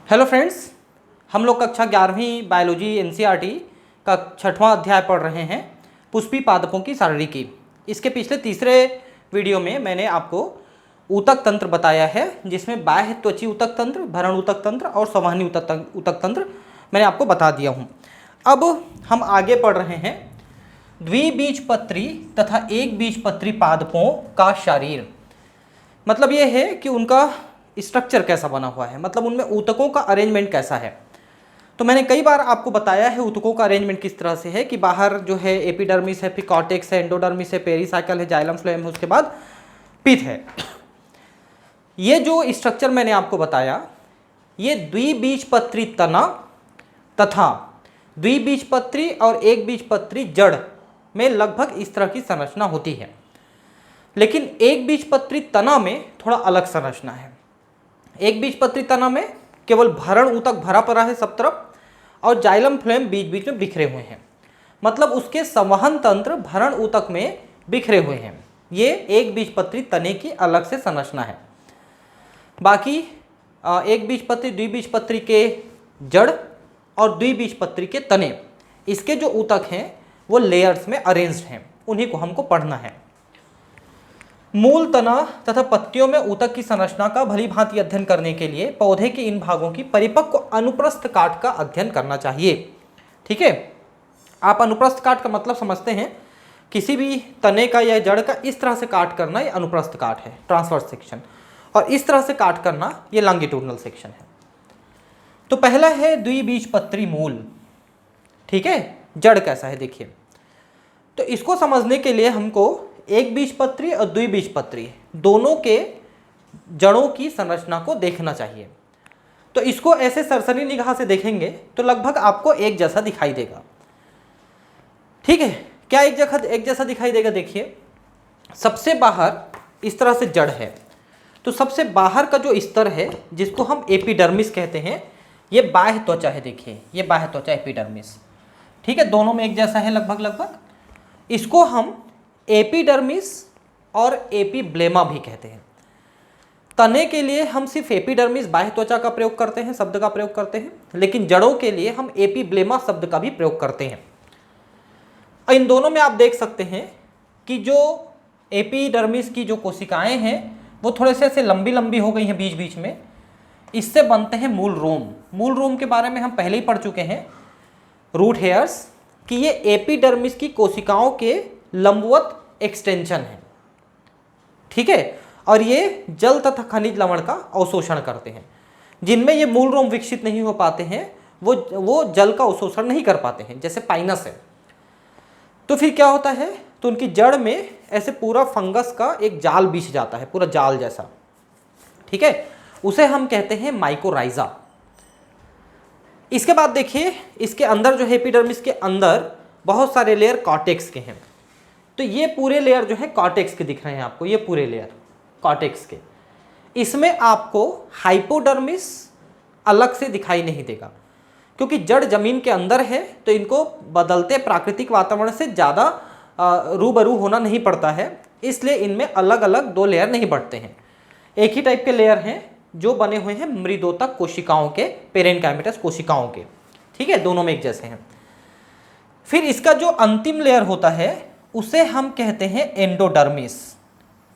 Hello friends, हम लोग कक्षा 11वीं बायोलॉजी एनसीईआरटी का 6वां अध्याय पढ़ रहे हैं, पुष्पी पादपों की शारीरिकी। इसके पिछले तीसरे वीडियो में मैंने आपको ऊतक तंत्र बताया है, जिसमें बाह्य त्वची ऊतक तंत्र, भरण ऊतक तंत्र और संवहनी ऊतक तंत्र मैंने आपको बता दिया हूँ। अब हम आगे पढ़ रहे हैं द्विबीजपत्री तथा एक बीजपत्री पादपों का शरीर। मतलब ये है कि उनका स्ट्रक्चर कैसा बना हुआ है, मतलब उनमें ऊतकों का अरेंजमेंट कैसा है। तो मैंने कई बार आपको बताया है ऊतकों का अरेंजमेंट किस तरह से है कि बाहर जो है एपिडर्मिस है, फिर कॉर्टेक्स है, एंडोडर्मिस है, पेरीसाइकल है, जाइलम फ्लोएम है, उसके बाद पिथ है। ये जो स्ट्रक्चर मैंने आपको बताया, ये द्विबीजपत्री तना तथा द्विबीजपत्री और एक बीजपत्री जड़ में लगभग इस तरह की संरचना होती है, लेकिन एक बीजपत्री तना में थोड़ा अलग संरचना है। एक बीजपत्री तना में केवल भरण ऊतक भरा पड़ा है सब तरफ, और जाइलम फ्लोएम बीच बीच में बिखरे हुए हैं, मतलब उसके संवहन तंत्र भरण ऊतक में बिखरे हुए हैं। ये एक बीजपत्री तने की अलग से संरचना है। बाकी एक बीजपत्री, द्विबीजपत्री के जड़ और द्विबीजपत्री के तने, इसके जो ऊतक हैं वो लेयर्स में अरेंज्ड हैं, उन्हीं को हमको पढ़ना है। मूल तना तथा पत्तियों में ऊतक की संरचना का भली भांति अध्ययन करने के लिए पौधे के इन भागों की परिपक्व अनुप्रस्थ काट का अध्ययन करना चाहिए। ठीक है, आप अनुप्रस्थ काट का मतलब समझते हैं, किसी भी तने का या जड़ का इस तरह से काट करना ये अनुप्रस्थ काट है, ट्रांसवर्स सेक्शन, और इस तरह से काट करना ये लॉन्गिट्यूडनल सेक्शन है। तो पहला है द्विबीजपत्री मूल। ठीक है, जड़ कैसा है देखिए। तो इसको समझने के लिए हमको एक बीजपत्री और द्विबीजपत्री दोनों के जड़ों की संरचना को देखना चाहिए। तो इसको ऐसे सरसरी निगाह से देखेंगे तो लगभग आपको एक जैसा दिखाई देगा। ठीक है, क्या एक जैसा दिखाई देगा? देखिए, सबसे बाहर इस तरह से जड़ है, तो सबसे बाहर का जो स्तर है जिसको हम एपिडर्मिस कहते हैं, ये बाह्य त्वचा है। देखिए, ये बाह्य त्वचा एपिडर्मिस। ठीक है, दोनों में एक जैसा है लगभग। इसको हम एपिडर्मिस और एपिब्लेमा भी कहते हैं। तने के लिए हम सिर्फ एपिडर्मिस बाह्य त्वचा का प्रयोग करते हैं, शब्द का प्रयोग करते हैं, लेकिन जड़ों के लिए हम एपिब्लेमा शब्द का भी प्रयोग करते हैं। इन दोनों में आप देख सकते हैं कि जो एपिडर्मिस की जो कोशिकाएं हैं वो थोड़े से ऐसे लंबी लंबी हो गई हैं बीच बीच में, इससे बनते हैं मूल रोम। मूल रोम के बारे में हम पहले ही पढ़ चुके हैं, रूट हेयर्स, कि ये एपिडर्मिस की कोशिकाओं के लंबवत एक्सटेंशन है। ठीक है, और ये जल तथा खनिज लवण का अवशोषण करते हैं। जिनमें ये मूल रोम विकसित नहीं हो पाते हैं वो जल का अवशोषण नहीं कर पाते हैं, जैसे पाइनस है। तो फिर क्या होता है, तो उनकी जड़ में ऐसे पूरा फंगस का एक जाल बिछ जाता है, पूरा जाल जैसा। ठीक है, उसे हम कहते हैं माइकोराइजा। इसके बाद देखिए, इसके अंदर जो है एपिडर्मिस के अंदर बहुत सारे लेयर कॉर्टेक्स के हैं। तो ये पूरे लेयर जो है कॉर्टेक्स के दिख रहे हैं आपको, ये पूरे लेयर कॉर्टेक्स के। इसमें आपको हाइपोडर्मिस अलग से दिखाई नहीं देगा, क्योंकि जड़ जमीन के अंदर है, तो इनको बदलते प्राकृतिक वातावरण से ज़्यादा रूबरू होना नहीं पड़ता है, इसलिए इनमें अलग अलग दो लेयर नहीं बढ़ते हैं। एक ही टाइप के लेयर हैं जो बने हुए हैं मृदोतक कोशिकाओं के, पेरेनकाइमेटस कोशिकाओं के। ठीक है, दोनों में एक जैसे हैं। फिर इसका जो अंतिम लेयर होता है उसे हम कहते हैं एंडोडर्मिस।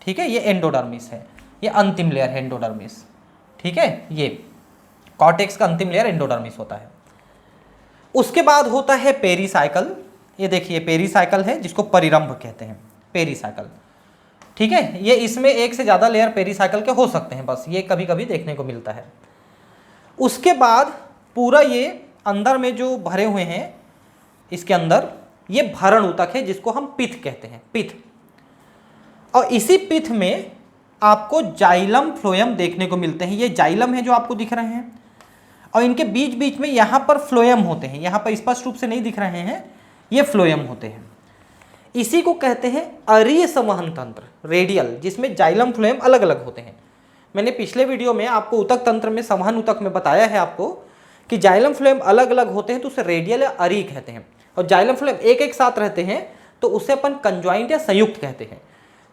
ठीक है, ये एंडोडर्मिस है, ये अंतिम लेयर है एंडोडर्मिस। ठीक है, ये कॉर्टेक्स का अंतिम लेयर एंडोडर्मिस होता है। उसके बाद होता है पेरीसाइकल। ये देखिए, पेरीसाइकल है जिसको परिरंभ कहते हैं, पेरीसाइकल। ठीक है, ये इसमें एक से ज़्यादा लेयर पेरीसाइकल के हो सकते हैं, बस ये कभी कभी देखने को मिलता है। उसके बाद पूरा ये अंदर में जो भरे हुए हैं, इसके अंदर ये भरण ऊतक है जिसको हम पिथ कहते हैं, पिथ। और इसी पिथ में आपको जाइलम फ्लोएम देखने को मिलते हैं। ये जाइलम है जो आपको दिख रहे हैं, और इनके बीच बीच में यहाँ पर फ्लोएम होते हैं। यहाँ पर स्पष्ट रूप से नहीं दिख रहे हैं, ये फ्लोएम होते हैं। इसी को कहते हैं अरीय संवहन तंत्र, रेडियल, जिसमें जाइलम फ्लोएम अलग अलग होते हैं। मैंने पिछले वीडियो में आपको ऊतक तंत्र में, संवहन ऊतक में बताया है आपको कि जाइलम फ्लोएम अलग अलग होते हैं, तो उसे रेडियल या अरीय कहते हैं। और जाइलम फ्लोएम एक एक साथ रहते हैं तो उसे अपन कंजॉइंट या संयुक्त कहते हैं।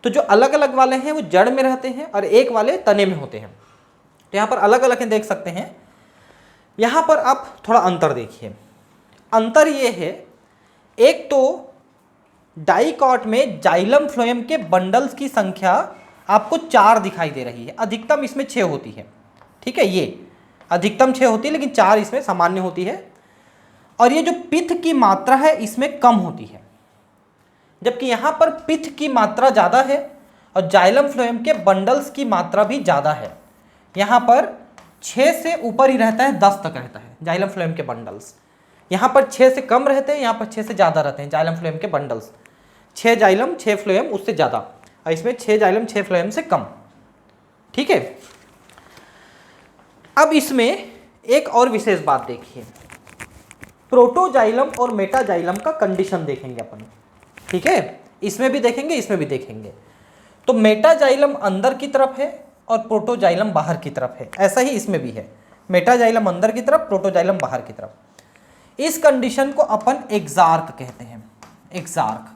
तो जो अलग अलग वाले हैं वो जड़ में रहते हैं और एक वाले तने में होते हैं। तो यहाँ पर अलग अलग देख सकते हैं यहाँ पर आप थोड़ा अंतर देखिए। अंतर ये है, एक तो डाइकॉट में जाइलम फ्लोएम के बंडल्स की संख्या आपको 4 दिखाई दे रही है, अधिकतम इसमें 6 होती है। ठीक है, ये अधिकतम 6 होती है लेकिन 4 इसमें सामान्य होती है। और ये जो पित्त की मात्रा है इसमें कम होती है, जबकि यहाँ पर पित्त की मात्रा ज़्यादा है और जाइलम फ्लोएम के बंडल्स की मात्रा भी ज़्यादा है। यहाँ पर 6 से ऊपर ही रहता है, 10 तक रहता है जाइलम फ्लोएम के बंडल्स। यहाँ पर 6 से कम रहते हैं, यहाँ पर 6 से ज़्यादा रहते हैं जाइलम फ्लोएम के बंडल्स। 6 जाइलम 6 फ्लोएम उससे ज़्यादा, और इसमें 6 जाइलम 6 फ्लोएम से कम। ठीक है, अब इसमें एक और विशेष बात देखिए, प्रोटोजाइलम और मेटाजाइलम का कंडीशन देखेंगे अपन। ठीक है, इसमें भी देखेंगे, इसमें भी देखेंगे। तो मेटाजाइलम अंदर की तरफ है और प्रोटोजाइलम बाहर की तरफ है, ऐसा ही इसमें भी है, मेटाजाइलम अंदर की तरफ, प्रोटोजाइलम बाहर की तरफ। इस कंडीशन को अपन एक्सार्क कहते हैं, एक्सार्क,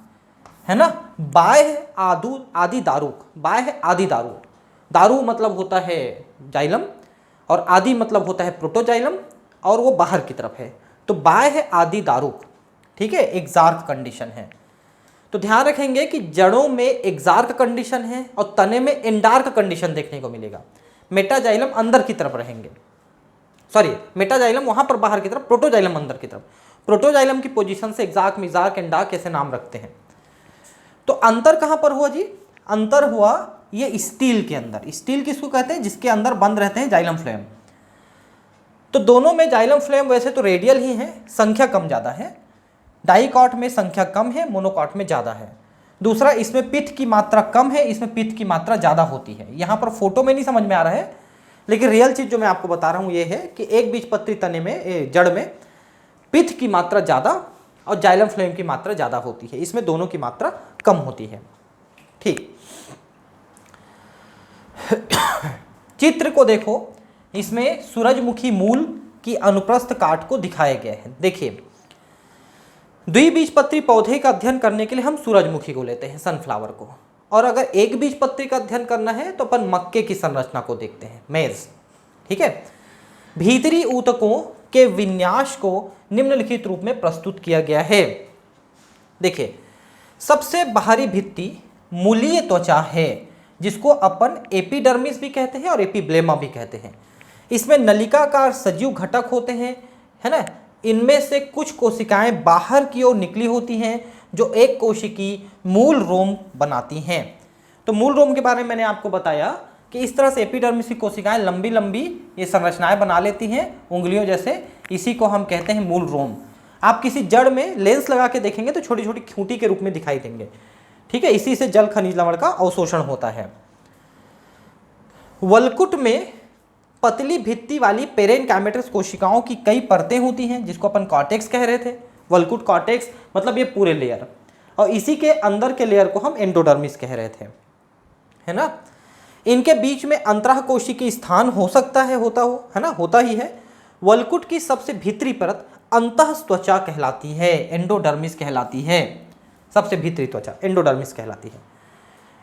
है ना। बाह्य आदि दारुक, बाह्य आदि दारू, दारू मतलब होता है जाइलम और आदि मतलब होता है प्रोटोजाइलम, और वो बाहर की तरफ है, तो बाह्य आदि दारुक। ठीक है, एक्सार्क कंडीशन है। तो ध्यान रखेंगे कि जड़ों में एक्सार्क कंडीशन है और तने में एंडार्क कंडीशन देखने को मिलेगा। मेटाजाइलम अंदर की तरफ रहेंगे, सॉरी मेटाजाइलम वहां पर बाहर की तरफ, प्रोटोजाइलम अंदर की तरफ। प्रोटोजाइलम की पोजीशन से एक्सार्क, मिजार्क, एंडार्क ऐसे नाम रखते हैं। तो अंतर कहां पर हुआ जी? अंतर हुआ ये स्टील के अंदर। स्टील किसको कहते हैं? जिसके अंदर बंद रहते हैं जाइलम फ्लोएम। तो दोनों में जाइलम फ्लोएम वैसे तो रेडियल ही है, संख्या कम ज़्यादा है। डाइकॉट में संख्या कम है, मोनोकॉट में ज़्यादा है। दूसरा, इसमें पित्त की मात्रा कम है, इसमें पित्त की मात्रा ज़्यादा होती है। यहाँ पर फोटो में नहीं समझ में आ रहा है, लेकिन रियल चीज़ जो मैं आपको बता रहा हूँ ये है कि एक बीजपत्री तने में, जड़ में पित्त की मात्रा ज़्यादा और जाइलम फ्लोएम की मात्रा ज़्यादा होती है, इसमें दोनों की मात्रा कम होती है। ठीक, चित्र को देखो, इसमें सूरजमुखी मूल की अनुप्रस्थ काट को दिखाया गया है। देखिए, द्विबीजपत्री पौधे का अध्ययन करने के लिए हम सूरजमुखी को लेते हैं, सनफ्लावर को, और अगर एक बीजपत्री का अध्ययन करना है तो अपन मक्के की संरचना को देखते हैं, मेज। ठीक है, भीतरी ऊतकों के विन्यास को निम्नलिखित रूप में प्रस्तुत किया गया है। देखिए, सबसे बाहरी भित्ति मूलीय त्वचा है, जिसको अपन एपिडर्मिस भी कहते हैं और एपिब्लेमा भी कहते हैं। इसमें नलिकाकार सजीव घटक होते हैं, है ना। इनमें से कुछ कोशिकाएं बाहर की ओर निकली होती हैं, जो एक कोशिकी मूल रोम बनाती हैं। तो मूल रोम के बारे में मैंने आपको बताया कि इस तरह से एपिडर्मिस की कोशिकाएं लंबी लंबी ये संरचनाएं बना लेती हैं उंगलियों जैसे, इसी को हम कहते हैं मूल रोम। आप किसी जड़ में लेंस लगा के देखेंगे तो छोटी छोटी खूंटी के रूप में दिखाई देंगे। ठीक है, इसी से जल खनिज लवण का अवशोषण होता है। वलकुट में पतली भित्ति वाली पेरेनकाइमेटस कोशिकाओं की कई परतें होती हैं, जिसको अपन कॉर्टेक्स कह रहे थे। वलकुट कॉर्टेक्स मतलब ये पूरे लेयर, और इसी के अंदर के लेयर को हम एंडोडर्मिस कह रहे थे, है ना। इनके बीच में अंतरः कोशिकीय स्थान हो सकता है, होता हो, है ना, होता ही है। वलकुट की सबसे भीतरी परत अंतःत्वचा कहलाती है, एंडोडर्मिस कहलाती है। सबसे भीतरी त्वचा एंडोडर्मिस कहलाती है।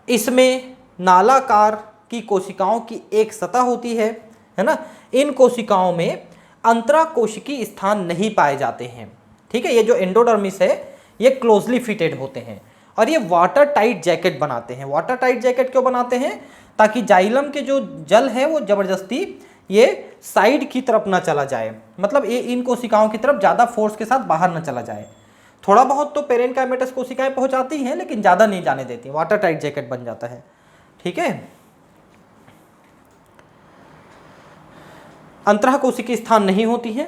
इसमें नालाकार की कोशिकाओं की एक सतह होती है ना। इन कोशिकाओं में अंतराकोशिकीय स्थान नहीं पाए जाते हैं। ठीक है, ये जो एंडोडर्मिस है ये क्लोजली फिटेड होते हैं और ये वाटर टाइट जैकेट बनाते हैं। वाटर टाइट जैकेट क्यों बनाते हैं? ताकि जाइलम के जो जल है वो जबरदस्ती ये साइड की तरफ ना चला जाए, मतलब ये इन कोशिकाओं की तरफ ज़्यादा फोर्स के साथ बाहर ना चला जाए। थोड़ा बहुत तो पेरेनकाइमेटस कोशिकाएं पहुंचाती हैं, लेकिन ज़्यादा नहीं जाने देती, वाटर टाइट जैकेट बन जाता है। ठीक है, अंतः कोशिकीय स्थान नहीं होती है।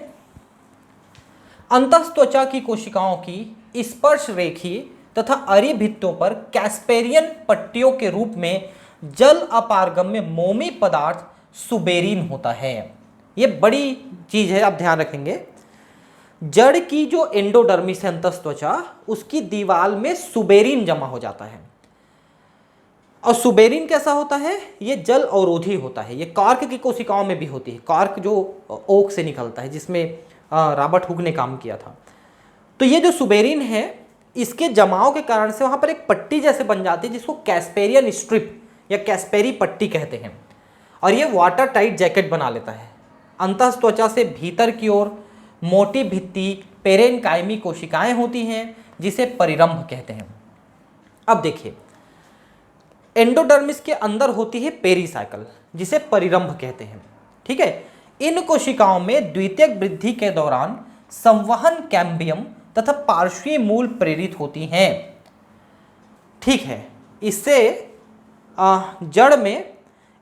अंतःत्वचा की कोशिकाओं की स्पर्श रेखीय तथा अरिभित्तों पर कैस्पेरियन पट्टियों के रूप में जल अपारगम्य मोमी पदार्थ सुबेरिन होता है। ये बड़ी चीज है, आप ध्यान रखेंगे। जड़ की जो एंडोडर्मिस है, अंतःत्वचा, उसकी दीवार में सुबेरिन जमा हो जाता है। और सुबेरिन कैसा होता है? ये जल अवरोधी होता है। ये कार्क की कोशिकाओं में भी होती है, कार्क जो ओक से निकलता है, जिसमें रॉबर्ट हुक ने काम किया था। तो ये जो सुबेरिन है, इसके जमाव के कारण से वहाँ पर एक पट्टी जैसे बन जाती है, जिसको कैस्पेरियन स्ट्रिप या कैस्पेरी पट्टी कहते हैं। और ये वाटर टाइट जैकेट बना लेता है, अंतःत्वचा से भीतर की ओर मोटी भित्ति पेरेनकाइमी कोशिकाएं होती हैं जिसे परिरंभ कहते हैं। अब देखिए, एंडोडर्मिस के अंदर होती है पेरीसाइकिल जिसे परिरंभ कहते हैं। ठीक है, इन कोशिकाओं में द्वितीयक वृद्धि के दौरान संवहन कैम्बियम तथा पार्श्वीय मूल प्रेरित होती हैं। ठीक है, इससे जड़ में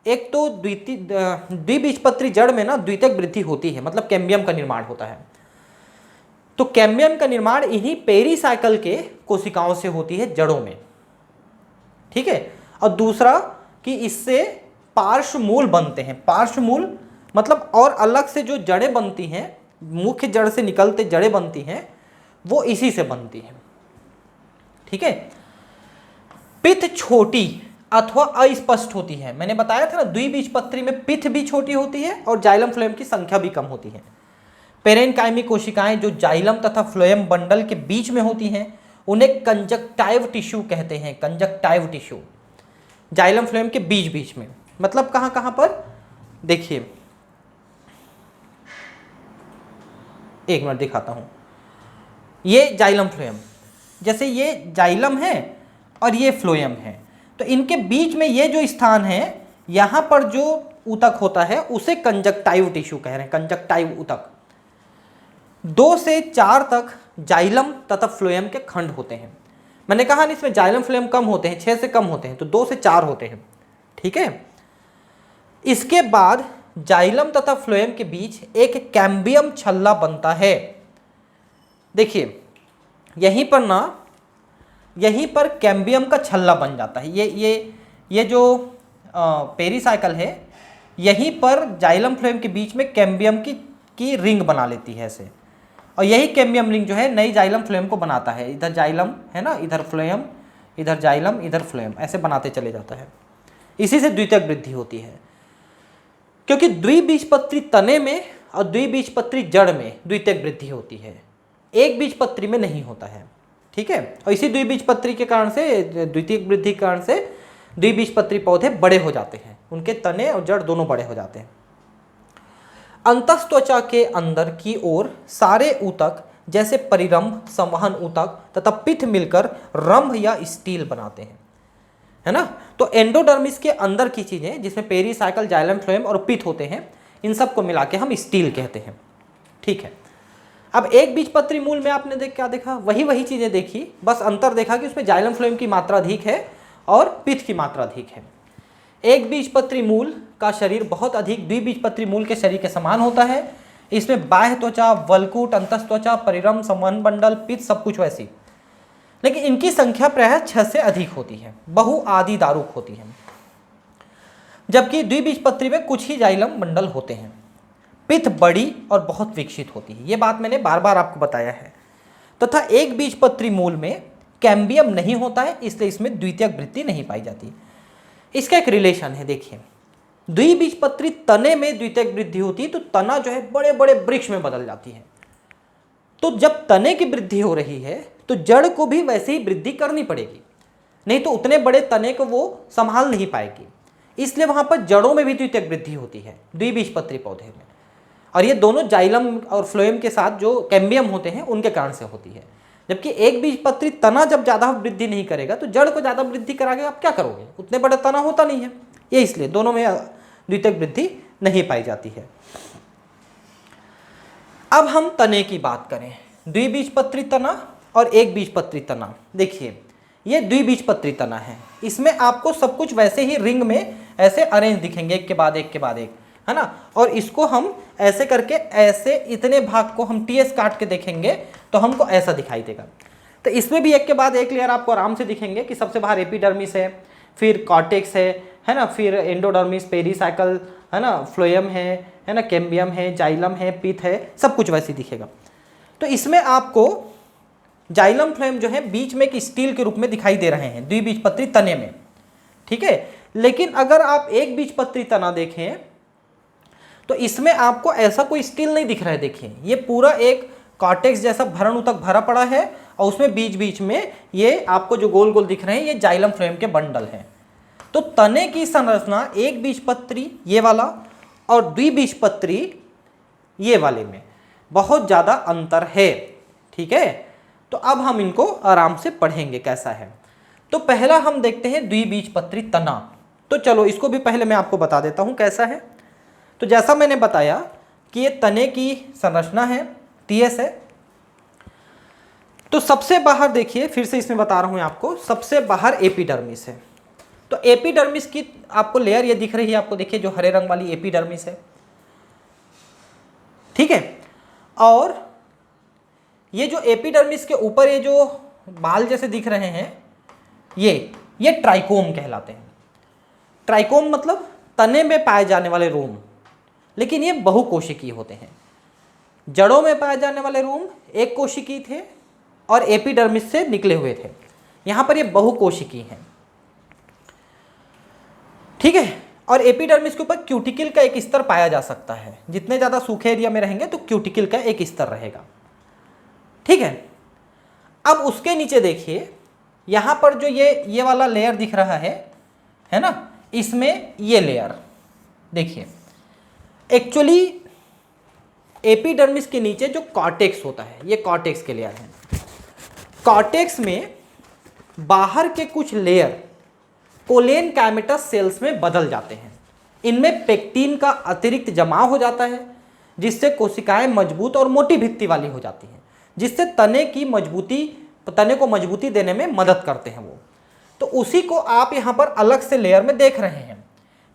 एक तो द्विबीजपत्री जड़ में ना द्वितीयक वृद्धि होती है, मतलब कैम्बियम का निर्माण होता है। तो कैम्बियम का निर्माण इन्हीं पेरीसाइकिल के कोशिकाओं से होती है जड़ों में। ठीक है, और दूसरा कि इससे पार्श्व मूल बनते हैं। पार्श्व मूल मतलब और अलग से जो जड़ें बनती हैं, मुख्य जड़ से निकलते जड़ें बनती हैं, वो इसी से बनती हैं। ठीक है, पिथ छोटी अथवा अस्पष्ट होती है। मैंने बताया था ना, द्विबीजपत्री में पिथ भी छोटी होती है और जाइलम फ्लोएम की संख्या भी कम होती है। पेरेनकाइमी कोशिकाएं जो जाइलम तथा फ्लोएम बंडल के बीच में होती हैं उन्हें कंजक्टाइव टिश्यू कहते हैं। कंजक्टाइव टिश्यू जाइलम फ्लोएम के बीच बीच में, मतलब कहां कहां पर, देखिए एक मिनट दिखाता हूं। ये जाइलम फ्लोएम, जैसे ये जाइलम है और ये फ्लोएम है, तो इनके बीच में ये जो स्थान है, यहां पर जो ऊतक होता है उसे कंजक्टाइव टिश्यू कह रहे हैं। कंजक्टाइव ऊतक 2 से 4 तक जाइलम तथा फ्लोएम के खंड होते हैं। मैंने कहा ना, इसमें जाइलम फ्लोएम कम होते हैं, 6 से कम होते हैं, तो 2 से 4 होते हैं। ठीक है, इसके बाद जाइलम तथा फ्लोएम के बीच एक कैम्बियम छल्ला बनता है। देखिए यहीं पर ना, यहीं पर कैम्बियम का छल्ला बन जाता है। ये जो पेरीसाइकिल है, यहीं पर जाइलम फ्लोएम के बीच में कैम्बियम की रिंग बना लेती है ऐसे, और यही कैम्बियम रिंग जो है नई जाइलम फ्लोएम को बनाता है। इधर जाइलम है ना, इधर फ्लोएम, इधर जाइलम, इधर फ्लोएम, ऐसे बनाते चले जाता है। इसी से द्वितीयक वृद्धि होती है, क्योंकि द्विबीजपत्री तने में और द्विबीजपत्री जड़ में द्वितीयक वृद्धि होती है, एक बीजपत्री में नहीं होता है। ठीक है, और इसी द्विबीजपत्री के कारण से, द्वितीयक वृद्धि के कारण से द्विबीजपत्री पौधे बड़े हो जाते हैं, उनके तने और जड़ दोनों बड़े हो जाते हैं। अंतःत्वचा के अंदर की ओर सारे ऊतक जैसे परिरंभ, संवहन ऊतक तथा पिथ मिलकर रंभ या स्टील बनाते हैं, है ना। तो एंडोडर्मिस के अंदर की चीजें जिसमें पेरीसाइकिल, जाइलम फ्लोएम और पिथ होते हैं, इन सब को मिला के हम स्टील कहते हैं। ठीक है, अब एक बीजपत्री मूल में आपने क्या देखा, वही चीजें देखी, बस अंतर देखा कि उसमें जाइलम फ्लोएम की मात्रा अधिक है और पिथ की मात्रा अधिक है। एक बीजपत्री मूल का शरीर बहुत अधिक द्विबीजपत्री मूल के शरीर के समान होता है। इसमें बाह्य त्वचा, वल्कूट, अंतःत्वचा, परिरंभ, संवहन बंडल, पिथ सब कुछ वैसी, लेकिन इनकी संख्या प्रायः 6 से अधिक होती है, बहुआदि दारुक होती है। जबकि द्विबीजपत्री में कुछ ही जाइलम बंडल होते हैं। पिथ बड़ी और बहुत विकसित होती है, ये बात मैंने बार बार आपको बताया है। तथा एक बीजपत्री मूल में कैम्बियम नहीं होता है, इसलिए इसमें द्वितीयक वृद्धि नहीं पाई जाती। इसका एक रिलेशन है, देखिए द्विबीजपत्री तने में द्वितीयक वृद्धि होती है तो तना जो है बड़े बड़े वृक्ष में बदल जाती है। तो जब तने की वृद्धि हो रही है तो जड़ को भी वैसे ही वृद्धि करनी पड़ेगी, नहीं तो उतने बड़े तने को वो संभाल नहीं पाएगी। इसलिए वहां पर जड़ों में भी द्वितीयक वृद्धि होती है द्विबीजपत्री पौधे में, और ये दोनों जाइलम और फ्लोएम के साथ जो कैम्बियम होते हैं उनके कारण से होती है। जबकि एक बीजपत्री तना जब ज़्यादा वृद्धि नहीं करेगा तो जड़ को ज़्यादा वृद्धि कराके आप क्या करोगे, उतने बड़ा तना होता नहीं है, ये इसलिए दोनों में द्वितीयक वृद्धि नहीं पाई जाती है। अब हम तने की बात करें, द्विबीजपत्री तना और एक बीजपत्री तना। देखिए ये द्विबीजपत्री तना है, इसमें आपको सब कुछ वैसे ही रिंग में ऐसे अरेंज दिखेंगे, एक के बाद एक के बाद एक, है ना। और इसको हम ऐसे करके, ऐसे इतने भाग को हम टीएस काट के देखेंगे तो हमको ऐसा दिखाई देगा। तो इसमें भी एक के बाद एक लेयर आपको आराम से दिखेंगे कि सबसे बाहर एपिडर्मिस है, फिर कॉर्टेक्स है ना, फिर एंडोडर्मिस, पेरीसाइकिल, है ना, फ्लोएम है ना, कैम्बियम है, जाइलम है, पिथ है, सब कुछ वैसे दिखेगा। तो इसमें आपको जाइलम फ्लोएम जो है बीच में एक स्टील के रूप में दिखाई दे रहे हैं द्विबीजपत्री तने में, ठीक है। लेकिन अगर आप एक बीजपत्री तना देखें तो इसमें आपको ऐसा कोई स्टील नहीं दिख रहा है। देखिए ये पूरा एक कॉर्टेक्स जैसा भरण ऊतक भरा पड़ा है और उसमें बीच बीच में ये आपको जो गोल गोल दिख रहे हैं ये जाइलम फ्लोएम के बंडल हैं। तो तने की संरचना एक बीजपत्री ये वाला और द्विबीजपत्री ये वाले में बहुत ज़्यादा अंतर है। ठीक है, तो अब हम इनको आराम से पढ़ेंगे कैसा है। तो पहला हम देखते हैं द्विबीजपत्री तना। तो चलो इसको भी पहले मैं आपको बता देता हूँ कैसा है। तो जैसा मैंने बताया कि ये तने की संरचना है, टीएस है। तो सबसे बाहर देखिए, फिर से इसमें बता रहा हूँ आपको, सबसे बाहर एपिडर्मिस है। तो एपिडर्मिस की आपको लेयर ये दिख रही है आपको, देखिए जो हरे रंग वाली एपिडर्मिस है। ठीक है, और ये जो एपिडर्मिस के ऊपर ये जो बाल जैसे दिख रहे हैं, ये ट्राइकोम कहलाते हैं। ट्राइकोम मतलब तने में पाए जाने वाले रोम, लेकिन ये बहुकोशिकीय होते हैं। जड़ों में पाए जाने वाले रोम एक कोशिकीय थे और एपिडर्मिस से निकले हुए थे। यहां पर ये बहुकोशिकीय हैं। ठीक है, और एपिडर्मिस के ऊपर क्यूटिकल का एक स्तर पाया जा सकता है। जितने ज़्यादा सूखे एरिया में रहेंगे तो क्यूटिकल का एक स्तर रहेगा। ठीक है, अब उसके नीचे देखिए, यहाँ पर जो ये वाला लेयर दिख रहा है ना, इसमें ये लेयर देखिए, एक्चुअली एपिडर्मिस के नीचे जो कॉर्टेक्स होता है, ये कॉर्टेक्स के लेयर हैं। कॉर्टेक्स में बाहर के कुछ लेयर कोलेन काइमेटस सेल्स में बदल जाते हैं। इनमें पेक्टिन का अतिरिक्त जमाव हो जाता है, जिससे कोशिकाएं मजबूत और मोटी भित्ति वाली हो जाती हैं, जिससे तने को मजबूती देने में मदद करते हैं वो। तो उसी को आप यहाँ पर अलग से लेयर में देख रहे हैं,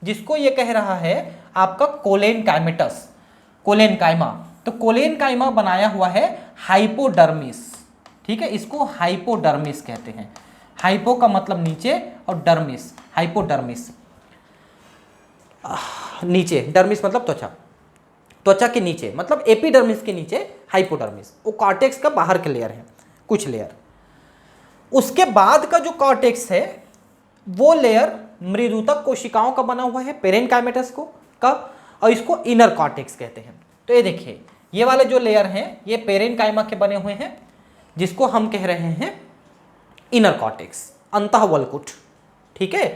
जिसको ये कह रहा है आपका कोलेन काइमेटस, कोलेन काइमा। तो कोलेन काइमा बनाया हुआ है हाइपोडर्मिस। ठीक है, इसको हाइपोडर्मिस कहते हैं। हाइपो का मतलब नीचे और डर्मिस, हाइपोडर्मिस नीचे, डर्मिस मतलब त्वचा, त्वचा के नीचे मतलब एपिडर्मिस के नीचे हाइपोडर्मिस। वो कॉर्टेक्स का बाहर के लेयर है, कुछ लेयर। उसके बाद का जो कॉर्टेक्स है वो लेयर मृदुतक कोशिकाओं का बना हुआ है, पेरेनकाइमेटस का, और इसको इनर कॉर्टेक्स कहते हैं। तो ये देखिए, ये वाले जो लेयर हैं ये पेरेनकाइमा के बने हुए हैं, जिसको हम कह रहे हैं इनर कॉर्टेक्स, अंतःवल्कुट। ठीक है,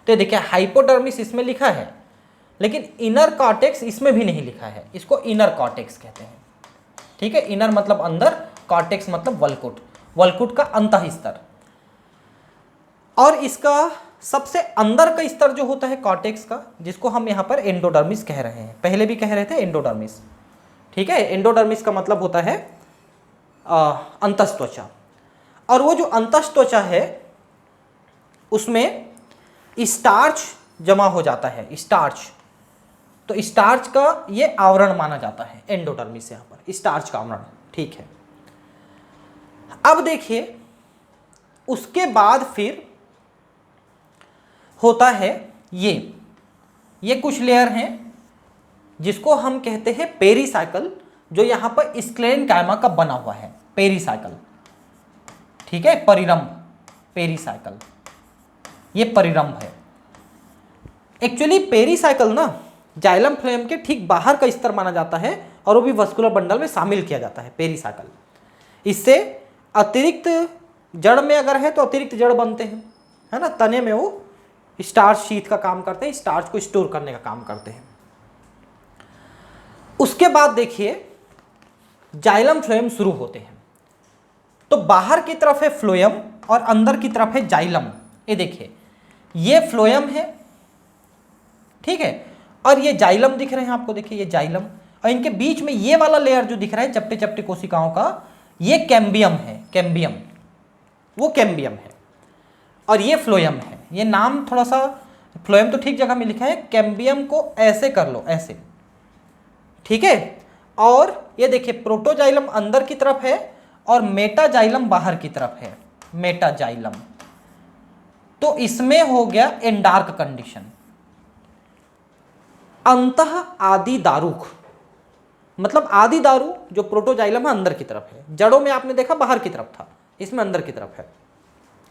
तो ये देखिए हाइपोडर्मिस इसमें लिखा है, लेकिन इनर कॉर्टेक्स इसमें भी नहीं लिखा है, इसको इनर कॉर्टेक्स कहते हैं। ठीक है, इनर मतलब अंदर, कॉर्टेक्स मतलब वल्कुट, वल्कुट का अंतः स्तर। और इसका सबसे अंदर का स्तर जो होता है कॉर्टेक्स का, जिसको हम यहाँ पर एंडोडर्मिस कह रहे हैं, पहले भी कह रहे थे एंडोडर्मिस। ठीक है, एंडोडर्मिस का मतलब होता है अंतस्त्वचा। और वो जो अंतस्त्वचा है उसमें स्टार्च जमा हो जाता है, स्टार्च। तो स्टार्च का ये आवरण माना जाता है एंडोडर्मिस, यहाँ पर स्टार्च का आवरण। ठीक है, अब देखिए उसके बाद फिर होता है ये कुछ लेयर हैं जिसको हम कहते हैं पेरीसाइकल, जो यहाँ पर स्क्लेरेनकाइमा का बना हुआ है, पेरीसाइकल। ठीक है, परिरंभ, पेरीसाइकल, ये परिरंभ है। एक्चुअली पेरीसाइकल ना जाइलम फ्लोएम के ठीक बाहर का स्तर माना जाता है, और वो भी वस्कुलर बंडल में शामिल किया जाता है पेरीसाइकल। इससे अतिरिक्त जड़ में अगर है तो अतिरिक्त जड़ बनते हैं, है ना। तने में वो स्टार्च शीट का काम करते हैं, स्टार्च को स्टोर करने का काम करते हैं। उसके बाद देखिए जाइलम फ्लोएम शुरू होते हैं। तो बाहर की तरफ है फ्लोएम और अंदर की तरफ है जाइलम। ये देखिए, ये फ्लोएम है, ठीक है, और ये जाइलम दिख रहे हैं आपको, देखिए ये जाइलम, और इनके बीच में ये वाला लेयर जो दिख रहा है चपटे चपटे कोशिकाओं का, ये कैम्बियम है, कैम्बियम, वो कैम्बियम है, और ये फ्लोएम है। ये नाम थोड़ा सा, फ्लोएम तो ठीक जगह में लिखा है, कैम्बियम को ऐसे कर लो, ऐसे। ठीक है, और ये देखिए प्रोटोजाइलम अंदर की तरफ है और मेटाजाइलम बाहर की तरफ है, मेटाजाइलम। तो इसमें हो गया एंडार्क कंडीशन। अंतः आदि दारुक मतलब आदि दारू जो प्रोटोजाइलम है अंदर की तरफ है, जड़ों में आपने देखा बाहर की तरफ था, इसमें अंदर की तरफ है।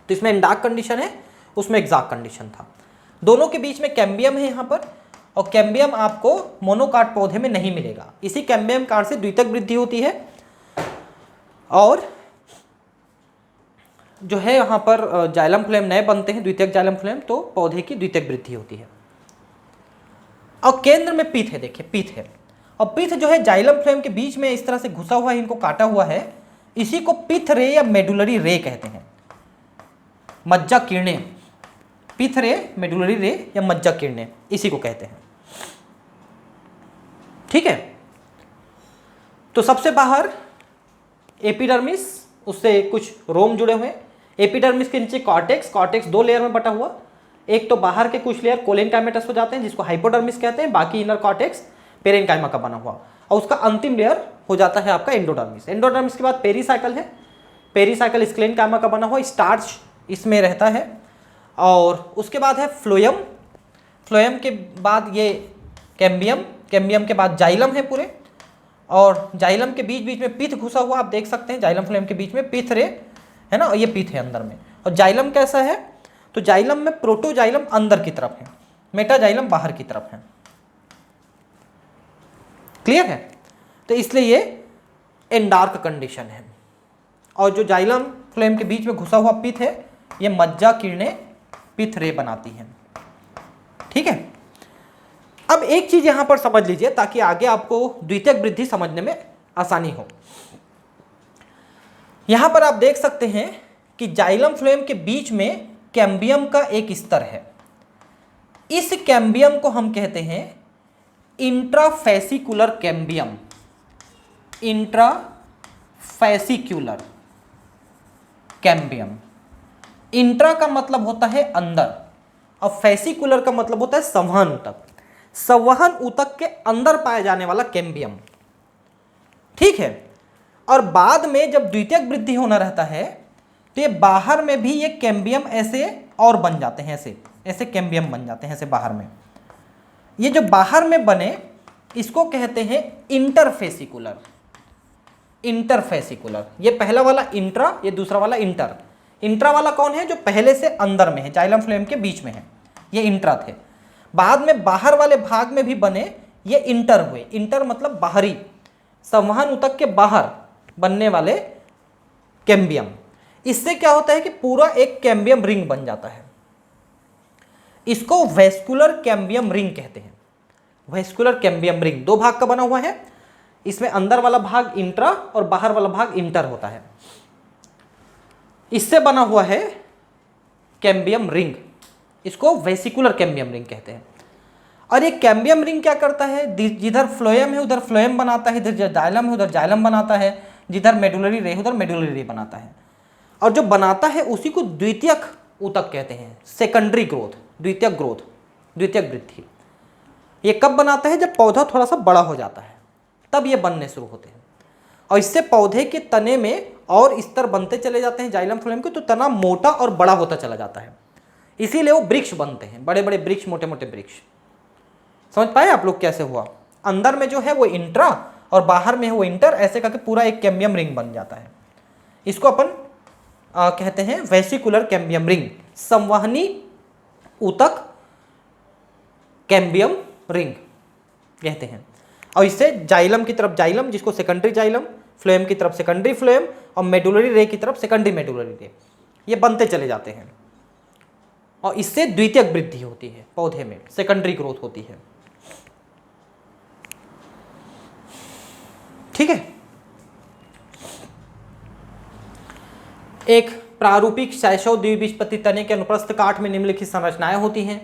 तो इसमें एंडार्क कंडीशन है, उसमें एक्साक्ट कंडीशन था। दोनों के बीच में कैम्बियम है यहाँ पर, और कैम्बियम आपको मोनोकाट पौधे में नहीं मिलेगा। इसी कैम्बियम कार्ड से द्वितीयक वृद्धि होती है, और जो है यहाँ पर जाइलम फ्लोएम नए बनते हैं, द्वितीयक जाइलम फ्लोएम, तो पौधे की द्वितीयक वृद्धि होती है। और केंद्र में पीत है, देखिए पीत है, और पिथ जो है जाइलम फ्लोएम के बीच में इस तरह से घुसा हुआ है, इनको काटा हुआ है, इसी को पिथ रे या मेडुलरी रे कहते हैं, मज्जा किरणें। पिथ रे, मेडुलरी रे या मज्जा किरणें, इसी को कहते हैं। ठीक है, तो सबसे बाहर एपिडर्मिस, उससे कुछ रोम जुड़े हुए, एपिडर्मिस के नीचे कॉर्टेक्स, कॉर्टेक्स 2 लेयर में बटा हुआ, एक तो बाहर के कुछ लेयर कोलेनकाइमेटस हो जाते हैं जिसको हाइपोडर्मिस कहते हैं, बाकी इनर कॉर्टेक्स पेरेन्काइमा का बना हुआ, और उसका अंतिम लेयर हो जाता है आपका एंडोडर्मिस। एंडोडर्मिस के बाद पेरीसाइकल है, पेरीसाइकल स्क्लेनकाइमा का बना हुआ, स्टार्च इसमें रहता है, और उसके बाद है फ्लोएम, फ्लोएम के बाद ये कैम्बियम, कैम्बियम के बाद जाइलम है पूरे, और जाइलम के बीच बीच में पिथ घुसा हुआ आप देख सकते हैं, जाइलम फ्लोएम के बीच में पिथ रे है ना, ये पिथ है अंदर में। और जाइलम कैसा है, तो जाइलम में प्रोटोजाइलम अंदर की तरफ है, मेटाजाइलम बाहर की तरफ है। क्लियर है, तो इसलिए ये एंडार्क कंडीशन है। और जो जाइलम फ्लोएम के बीच में घुसा हुआ पिथ है, ये मज्जा किरणें पिथ रे बनाती हैं। ठीक है, अब एक चीज यहां पर समझ लीजिए ताकि आगे आपको द्वितीयक वृद्धि समझने में आसानी हो। यहां पर आप देख सकते हैं कि जाइलम फ्लोएम के बीच में कैम्बियम का एक स्तर है, इस कैम्बियम को हम कहते हैं intrafascicular cambium, intrafascicular cambium. Intra का मतलब होता है अंदर, और फेसिकुलर का मतलब होता है संवहन ऊतक, संवहन ऊतक के अंदर पाया जाने वाला कैम्बियम। ठीक है, और बाद में जब द्वितीयक वृद्धि होना रहता है तो ये बाहर में भी ये कैम्बियम ऐसे और बन जाते हैं, ऐसे ऐसे कैम्बियम बन जाते हैं ऐसे बाहर में। ये जो बाहर में बने इसको कहते हैं इंटरफेसिकुलर, इंटरफेसिकुलर। ये पहला वाला इंट्रा, ये दूसरा वाला इंटर। इंट्रा वाला कौन है, जो पहले से अंदर में है, जाइलम फ्लोएम के बीच में है, ये इंट्रा थे। बाद में बाहर वाले भाग में भी बने, ये इंटर हुए। इंटर मतलब बाहरी, संवहन ऊतक के बाहर बनने वाले कैम्बियम। इससे क्या होता है कि पूरा एक कैम्बियम रिंग बन जाता है, इसको वेस्कुलर कैम्बियम रिंग कहते हैं। वेस्कुलर कैम्बियम रिंग 2 भाग का बना हुआ है, इसमें अंदर वाला भाग इंट्रा और बाहर वाला भाग इंटर होता है, इससे बना हुआ है कैम्बियम रिंग, इसको वेसिकुलर कैम्बियम रिंग कहते हैं। और ये कैम्बियम रिंग क्या करता है, जिधर फ्लोएम है उधर फ्लोएम बनाता है, जिधर जाइलम है उधर जाइलम बनाता है, जिधर मेडुलरी रे उधर मेडुलरी रे बनाता है। और जो बनाता है उसी को द्वितीयक ऊतक कहते हैं, सेकेंडरी ग्रोथ, द्वितीयक ग्रोथ, द्वितीयक वृद्धि। ये कब बनाता है, जब पौधा थोड़ा सा बड़ा हो जाता है तब ये बनने शुरू होते हैं, और इससे पौधे के तने में और स्तर बनते चले जाते हैं जाइलम फ्लोएम के, तो तना मोटा और बड़ा होता चला जाता है, इसीलिए वो वृक्ष बनते हैं, बड़े बड़े वृक्ष, मोटे मोटे वृक्ष। समझ पाए आप लोग कैसे हुआ, अंदर में जो है वो इंट्रा और बाहर में है वो इंटर, ऐसे करके पूरा एक कैम्बियम रिंग बन जाता है। इसको अपन कहते हैं वेसिकुलर कैम्बियम रिंग, संवहनी ऊतक कैम्बियम रिंग कहते हैं। और इससे जाइलम की तरफ जाइलम, जिसको सेकेंडरी जाइलम, फ्लोएम की तरफ सेकेंडरी फ्लोएम, और मेडुलरी रे की तरफ सेकेंडरी मेडुलरी रे, ये बनते चले जाते हैं, और इससे द्वितीयक वृद्धि होती है पौधे में, सेकेंडरी ग्रोथ होती है। ठीक है, एक प्रारूपिक शैशव द्विबीजपत्री तने के अनुप्रस्थ काट में निम्नलिखित संरचनाएं होती हैं।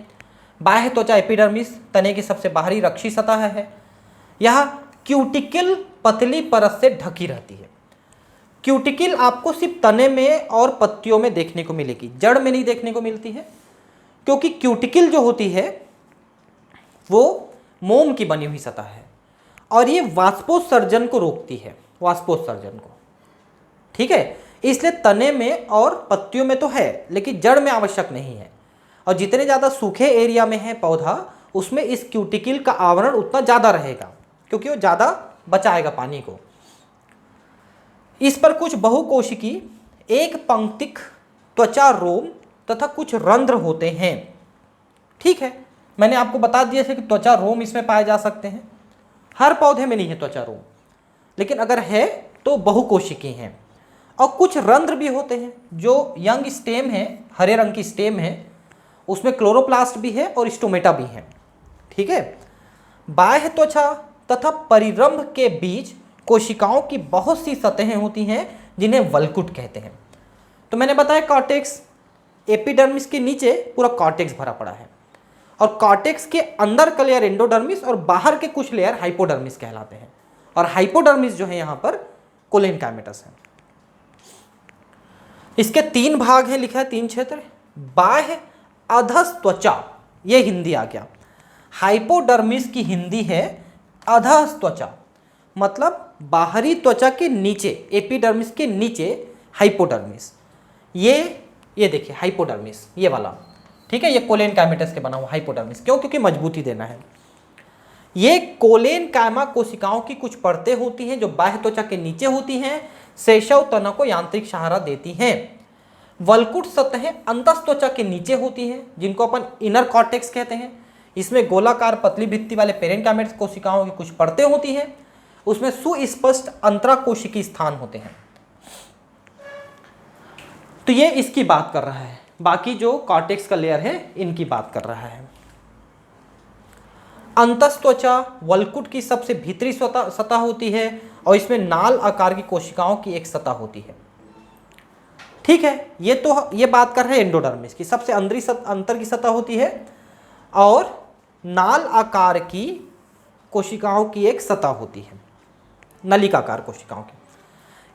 बाह्य त्वचा एपिडर्मिस तने की सबसे बाहरी रक्षी सतह है, यह क्यूटिकल पतली परत से ढकी रहती है। क्यूटिकल आपको सिर्फ तने में और पत्तियों में देखने को मिलेगी, जड़ में नहीं देखने को मिलती है, क्योंकि क्यूटिकल जो होती है वो मोम की बनी हुई सतह है, और ये वाष्पोत्सर्जन को रोकती है, वाष्पोत्सर्जन को। ठीक है, इसलिए तने में और पत्तियों में तो है, लेकिन जड़ में आवश्यक नहीं है। और जितने ज़्यादा सूखे एरिया में है पौधा, उसमें इस क्यूटिकल का आवरण उतना ज़्यादा रहेगा, क्योंकि वो ज़्यादा बचाएगा पानी को। इस पर कुछ बहुकोशिकी एक पंक्तिक त्वचा रोम तथा कुछ रंध्र होते हैं। ठीक है, मैंने आपको बता दिया है कि त्वचा रोम इसमें पाए जा सकते हैं, हर पौधे में नहीं है त्वचा रोम, लेकिन अगर है तो बहुकोशिकी हैं। और कुछ रंध्र भी होते हैं, जो यंग स्टेम है, हरे रंग की स्टेम है, उसमें क्लोरोप्लास्ट भी है और स्टोमेटा भी है। ठीक है, बाह्य त्वचा तथा परिरंभ के बीच कोशिकाओं की बहुत सी सतहें होती हैं जिन्हें वल्कुट कहते हैं। तो मैंने बताया कॉर्टेक्स, एपिडर्मिस के नीचे पूरा कॉर्टेक्स भरा पड़ा है और कॉर्टेक्स के अंदर का लेयर एंडोडर्मिस और बाहर के कुछ लेयर हाइपोडर्मिस कहलाते हैं। और हाइपोडर्मिस जो है यहाँ पर कोलेनकाइमेटस है। इसके 3 भाग हैं, लिखा है 3 क्षेत्र। बाह्य अधस त्वचा, ये हिंदी आ गया। हाइपोडर्मिस की हिंदी है अधस त्वचा, मतलब बाहरी त्वचा के नीचे, एपिडर्मिस के नीचे हाइपोडर्मिस। ये देखिए हाइपोडर्मिस, ये वाला, ठीक है, ये कोलेनकाइमेटस के बना हुआ हाइपोडर्मिस। क्यों? क्योंकि मजबूती देना है। ये कोलेनकाइमा कोशिकाओं की कुछ परतें होती हैं जो बाह्य त्वचा के नीचे होती हैं, शेषव तना को यांत्रिक सहारा देती हैं। वल्कुट सतहें अंतस त्वचा के नीचे होती हैं जिनको अपन इनर कॉर्टेक्स कहते हैं। इसमें गोलाकार पतली भित्ति वाले पेरेन्काइमेटस कोशिकाओं की कुछ परतें होती हैं, उसमें सुस्पष्ट अंतराकोशिकीय स्थान होते हैं। तो ये इसकी बात कर रहा है, बाकी जो कॉर्टेक्स का लेयर है इनकी बात कर रहा है। अंतस त्वचा वल्कुट की सबसे भीतरी सतह होती है और इसमें नाल आकार की कोशिकाओं की एक सतह होती है। ठीक है, ये बात कर रहे हैं एंडोडर्मिस की, सबसे अंतर की सतह होती है और नाल आकार की कोशिकाओं की एक सतह होती है, नलिकाकार कोशिकाओं की।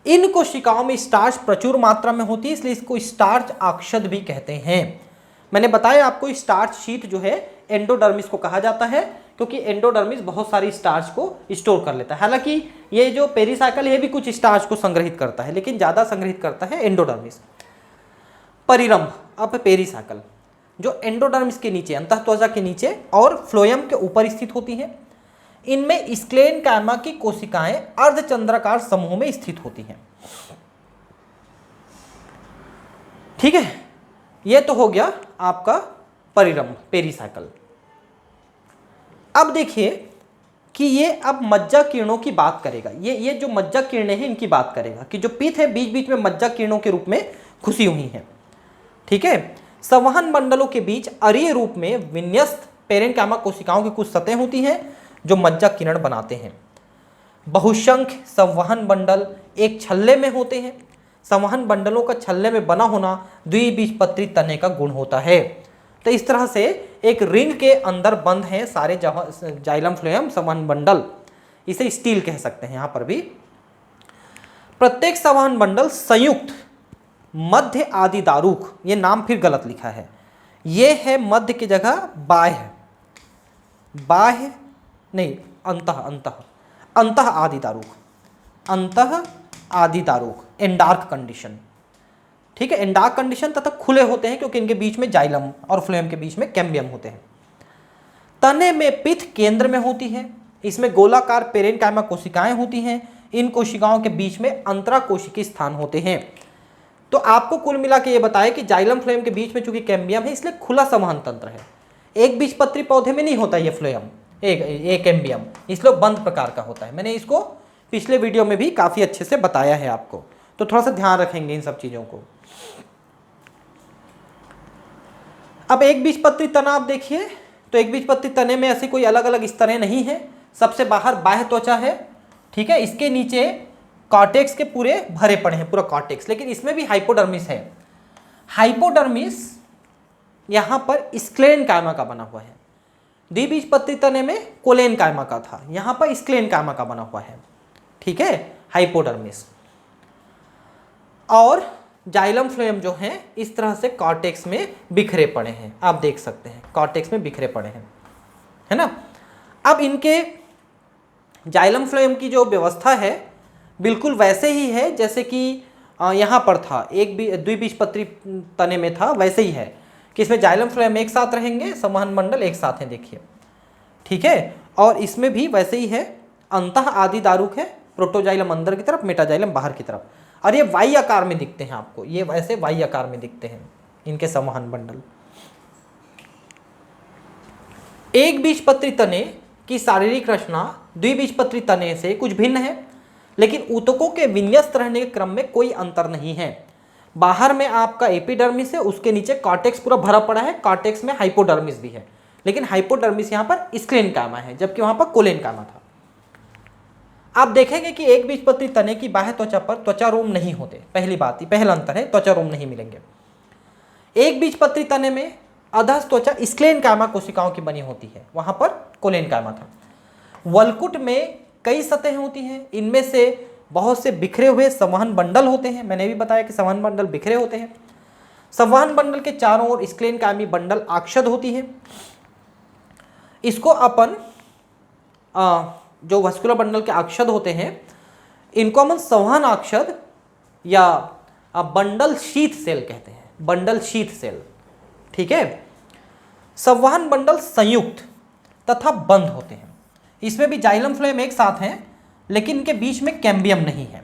इन कोशिकाओं में स्टार्च प्रचुर मात्रा में होती है, इसलिए इसको स्टार्च अक्षद भी कहते हैं। मैंने बताया आपको स्टार्च शीट जो है एंडोडर्मिस को कहा जाता है क्योंकि एंडोडर्मिस बहुत सारी स्टार्च को स्टोर कर लेता है। हालांकि ये जो पेरिसाइकल है भी कुछ स्टार्च को संग्रहित करता है, लेकिन ज़्यादा संग्रहित करता है एंडोडर्मिस। परिरंभ, अब पेरिसाइकल जो एंडोडर्मिस के नीचे, अंतःत्वचा के नीचे और फ्लोएम के ऊपर स्थित होती है। इनमें स्क्लेनकाइमा की कोशिकाएं अर्धचंद्राकार समूह में स्थित होती हैं। ठीक है, यह तो हो गया आपका परिरंभ, पेरिसाइकल। अब देखिए कि ये अब मज्जा किरणों की बात करेगा। ये जो मज्जा किरणें हैं इनकी बात करेगा कि जो पीत है बीच बीच में मज्जा किरणों के रूप में घुसी हुई हैं। ठीक है, संवहन मंडलों के बीच अरीय रूप में विन्यस्त पेरेन्काइमा कोशिकाओं की कुछ सतहें होती हैं जो मज्जा किरण बनाते हैं। बहुसंख्य संवहन मंडल एक छल्ले में होते हैं। संवहन मंडलों का छल्ले में बना होना द्विबीजपत्री तने का गुण होता है। तो इस तरह से एक रिंग के अंदर बंद हैं सारे जाइलम फ्लोएम संवहन मंडल, इसे स्टील कह सकते हैं। यहाँ पर भी प्रत्येक संवहन मंडल संयुक्त मध्य आदि दारुक, ये नाम फिर गलत लिखा है, ये है मध्य की जगह बाह्य नहीं, अंतः आदि दारुक, अंतः आदि दारुक, एंडार्क कंडीशन। ठीक है, एंडार्क कंडीशन तथा खुले होते हैं क्योंकि इनके बीच में जाइलम और फ्लोएम के बीच में कैम्बियम होते हैं। तने में पित्त केंद्र में होती है, इसमें गोलाकार पेरेन्काइमा कोशिकाएं होती हैं। इन कोशिकाओं के बीच में अंतराकोशिकीय स्थान होते हैं। तो आपको कुल मिला के ये बताया कि जाइलम फ्लोएम के बीच में चूंकि कैम्बियम है इसलिए खुला संवहन तंत्र है। एक बीजपत्री पौधे में नहीं होता ये फ्लोएम, एक कैम्बियम, इसलिए बंद प्रकार का होता है। मैंने इसको पिछले वीडियो में भी काफ़ी अच्छे से बताया है आपको, तो थोड़ा सा ध्यान रखेंगे इन सब चीज़ों को। अब एक बीजपत्री तना आप देखिए, तो एक बीजपत्री तने में ऐसी कोई अलग अलग स्तरें नहीं है। सबसे बाहर बाह्य त्वचा है, ठीक है, इसके नीचे कॉर्टेक्स के पूरे भरे पड़े हैं, पूरा कॉर्टेक्स, लेकिन इसमें भी हाइपोडर्मिस है। हाइपोडर्मिस यहाँ पर स्क्लेनकाइमा का बना हुआ है। द्विबीजपत्री तने में कोलेनकाइमा का था, यहाँ पर स्क्लेनकाइमा का बना हुआ है। ठीक है, हाइपोडर्मिस। और जाइलम फ्लोएम जो हैं इस तरह से कॉर्टेक्स में बिखरे पड़े हैं, आप देख सकते हैं कॉर्टेक्स में बिखरे पड़े हैं, है ना। अब इनके जाइलम फ्लोएम की जो व्यवस्था है बिल्कुल वैसे ही है जैसे कि यहाँ पर था, एक द्विबीजपत्री तने में था, वैसे ही है कि इसमें जाइलम फ्लोएम एक साथ रहेंगे, संवहन मंडल एक साथ हैं, देखिए। ठीक है, और इसमें भी वैसे ही है, अंतः आदि दारुक है, प्रोटोजाइलम अंदर की तरफ, मेटाजाइलम बाहर की तरफ। और ये वाई आकार में दिखते हैं आपको, ये वैसे वाई आकार में दिखते हैं इनके संवहन मंडल। एक बीजपत्री तने की शारीरिक रचना द्विबीजपत्री तने से कुछ भिन्न है, लेकिन ऊतकों के विन्यस्त रहने के क्रम में कोई अंतर नहीं है। बाहर में आपका एपिडर्मिस है, उसके नीचे कॉर्टेक्स पूरा भरा पड़ा है, कॉर्टेक्स में हाइपोडर्मिस भी है, लेकिन हाइपोडर्मिस यहाँ पर स्क्लेनकाइमा है जबकि वहाँ पर कोलेनकाइमा था। आप देखेंगे कि एक बीजपत्री तने की बाह्य त्वचा पर त्वचारोम नहीं होते। पहली बात, पहला अंतर है, त्वचारोम नहीं मिलेंगे। एक बीजपत्री तने में अधस त्वचा स्क्लेनकाइमा कोशिकाओं की बनी होती है, वहां पर कोलेनकाइमा था। वलकुट में कई सतहें होती हैं, इनमें से बहुत से बिखरे हुए संवहन बंडल होते हैं। मैंने भी बताया कि संवहन बंडल बिखरे होते हैं। संवहन बंडल के चारों ओर स्क्लेनकाइमी बंडल आक्षद होती है। इसको अपन जो वस्कुलर बंडल के आक्षद होते हैं, इनको हम संवहन आक्षद या बंडल शीथ सेल कहते हैं, बंडल शीथ सेल। ठीक है। संवहन बंडल संयुक्त तथा बंद होते हैं। इसमें भी जाइलम फ्लोएम एक साथ हैं, लेकिन इनके बीच में कैम्बियम नहीं है।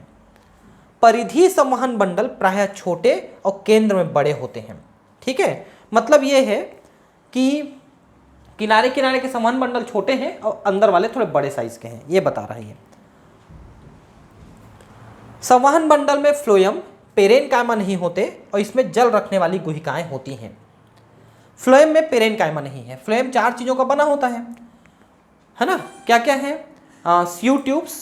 परिधि संवहन बंडल प्रायः छोटे और केंद्र में बड़े होते हैं। ठीक है, मतलब ये है कि किनारे किनारे के संवहन बंडल छोटे हैं और अंदर वाले थोड़े बड़े साइज के हैं, ये बता रही है। संवहन बंडल में फ्लोएम पेरेनकाइमा नहीं होते और इसमें जल रखने वाली गुहिकाएं होती हैं। फ्लोएम में पेरेनकाइमा नहीं है। फ्लोएम 4 चीजों का बना होता है ना? क्या क्या है? स्यू ट्यूब्स,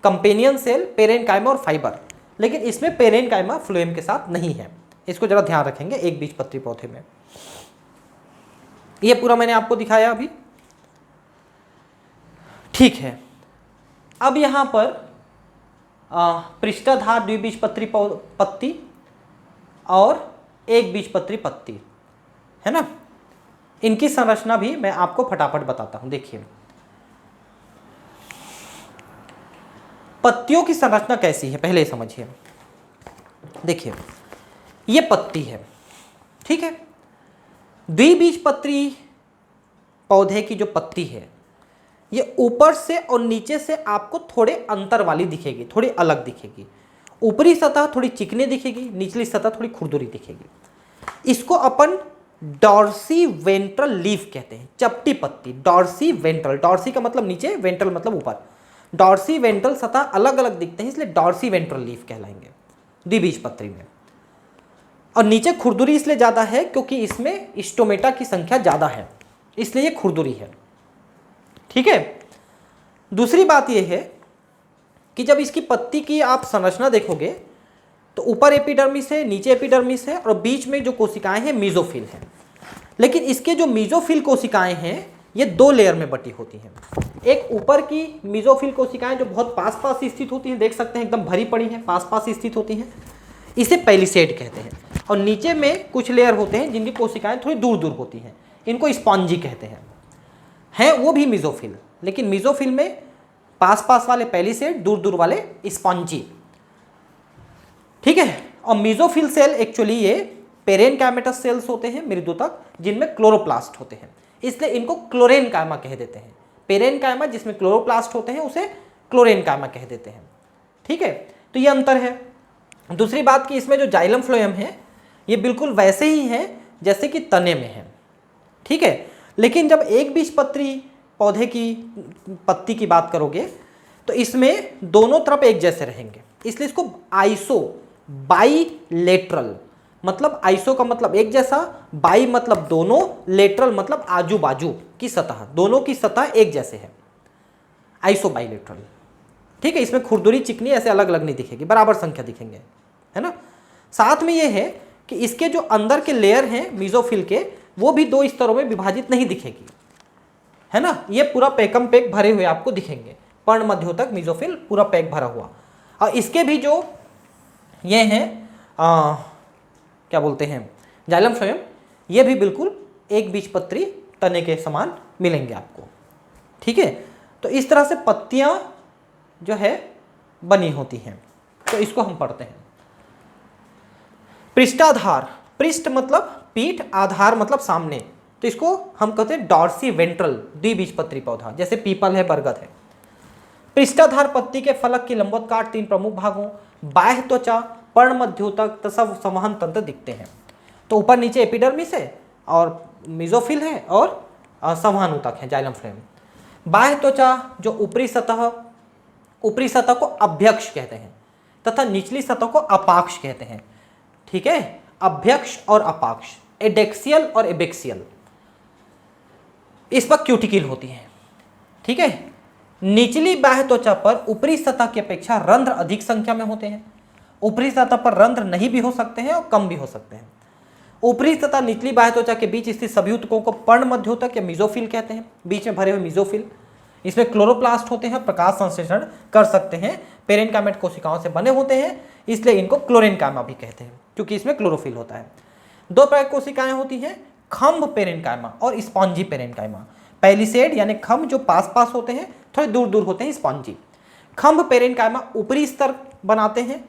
कंपेनियन सेल, पेरेनकाइमा और फाइबर। लेकिन इसमें पेरेनकाइमा फ्लोएम के साथ नहीं है। इसको जरा ध्यान रखेंगे एक बीजपत्री पौधे में। ये पूरा मैंने आपको दिखाया अभी। ठीक है, अब यहां पर पृष्ठाधार द्विबीजपत्री पत्ती और एक बीजपत्री पत्ती है ना, इनकी संरचना भी मैं आपको फटाफट बताता हूं। देखिए पत्तियों की संरचना कैसी है पहले समझिए। देखिए ये पत्ती है, ठीक है। द्विबीजपत्री पौधे की जो पत्ती है, ये ऊपर से और नीचे से आपको थोड़े अंतर वाली दिखेगी, थोड़ी अलग दिखेगी। ऊपरी सतह थोड़ी चिकनी दिखेगी, निचली सतह थोड़ी खुरदुरी दिखेगी। इसको अपन डॉर्सी वेंट्रल लीफ कहते हैं, चपटी पत्ती। डॉर्सी वेंट्रल, डॉर्सी का मतलब नीचे, वेंट्रल मतलब ऊपर। डॉर्सी वेंट्रल सतह अलग अलग दिखते हैं, इसलिए डॉर्सी वेंट्रल लीफ कहलाएंगे द्विबीजपत्री में। और नीचे खुरदुरी इसलिए ज़्यादा है क्योंकि इसमें स्टोमेटा की संख्या ज़्यादा है, इसलिए ये खुरदुरी है। ठीक है। दूसरी बात यह है कि जब इसकी पत्ती की आप संरचना देखोगे तो ऊपर एपिडर्मिस है, नीचे एपिडर्मिस है और बीच में जो कोशिकाएं हैं मीजोफिल है। लेकिन इसके जो मीजोफिल कोशिकाएं हैं ये 2 लेयर में बटी होती हैं। एक ऊपर की मीजोफिल कोशिकाएं जो बहुत पास पास स्थित होती हैं, देख सकते हैं एकदम भरी पड़ी हैं, पास पास स्थित होती हैं, इसे पेलिसेड कहते हैं। और नीचे में कुछ लेयर होते हैं जिनकी कोशिकाएं थोड़ी दूर दूर होती हैं, इनको स्पॉन्जी कहते हैं वो भी मीजोफिल। लेकिन मीजोफिल में पास पास वाले पेलिसेड, दूर दूर वाले स्पॉन्जी। ठीक है। और मीजोफिल सेल एक्चुअली ये पेरेनकाइमेटस सेल्स होते हैं मृदुतक, जिनमें क्लोरोप्लास्ट होते हैं, इसलिए इनको क्लोरेनकाइमा कह देते हैं। पेरेनकाइमा जिसमें क्लोरोप्लास्ट होते हैं उसे क्लोरेनकाइमा कह देते हैं। ठीक है, तो ये अंतर है। दूसरी बात कि इसमें जो जाइलम फ्लोएम है ये बिल्कुल वैसे ही है जैसे कि तने में है। ठीक है। लेकिन जब एक बीजपत्री पौधे की पत्ती की बात करोगे तो इसमें दोनों तरफ एक जैसे रहेंगे, इसलिए इसको आइसो बाइलेटरल, मतलब आइसो का मतलब एक जैसा, बाई मतलब दोनों, लेटरल मतलब आजू बाजू की सतह, दोनों की सतह एक जैसे है, आइसो बाइलेटरल। ठीक है। इसमें खुरदुरी चिकनी ऐसे अलग अलग नहीं दिखेगी, बराबर संख्या दिखेंगे, है ना। साथ में ये है कि इसके जो अंदर के लेयर हैं मीजोफिल के, वो भी 2 स्तरों में विभाजित नहीं दिखेगी, है ना। ये पूरा पैकम पैक भरे हुए आपको दिखेंगे, पर्ण मध्यों तक मीजोफिल पूरा पैक भरा हुआ। और इसके भी जो ये हैं क्या बोलते हैं, जाइलम फ्लोएम, ये भी बिल्कुल एक बीजपत्री तने के समान मिलेंगे आपको। ठीक है। तो इस तरह से पत्तियां जो है बनी होती हैं। तो इसको हम पढ़ते हैं। पृष्ठाधार, पृष्ठ मतलब पीठ, आधार मतलब सामने, तो इसको हम कहते हैं डॉर्सी वेंट्रल द्विबीजपत्री पौधा, जैसे पीपल है, बरगद है। पृष्ठाधार पत्ती के फलक की लंबवत काट 3 प्रमुख भागों बाह्य त्वचा, पर्ण मध्योतक तथा संवहन तंत्र दिखते हैं। तो ऊपर नीचे एपिडर्मिस है और मीजोफिल है और संवहन ऊतक है, जाइलम फ्लोएम। बाह्य त्वचा जो ऊपरी सतह को अभ्यक्ष कहते हैं तथा निचली सतह को अपाक्ष कहते हैं। ठीक है। अभ्यक्ष और अपाक्ष, एडेक्सियल और एबेक्सियल। इस पर क्यूटिकल होती है। ठीक है। निचली बाह्य त्वचा पर ऊपरी सतह की अपेक्षा रंध्र अधिक संख्या में होते हैं। ऊपरी सतह पर रंध्र नहीं भी हो सकते हैं और कम भी हो सकते हैं। ऊपरी तथा निचली बाह्य त्वचा के बीच स्थित सभी ऊतकों को पर्णमध्योतक या मेसोफिल कहते हैं। बीच में भरे हुए मेसोफिल, इसमें क्लोरोप्लास्ट होते हैं, प्रकाश संश्लेषण कर सकते हैं, पेरेनकाइमा कोशिकाओं से बने होते हैं, इसलिए इनको क्लोरेनकाइमा भी कहते हैं क्योंकि इसमें क्लोरोफिल होता है। दो प्रकार की कोशिकाएं होती हैं, खम्भ पेरेनकाइमा और स्पॉन्जी पेरेनकाइमा। पैलिसेड यानी खम्भ जो पास पास होते हैं, थोड़े दूर दूर होते हैं स्पॉन्जी। खम्भ पेरेनकाइमा ऊपरी स्तर बनाते हैं,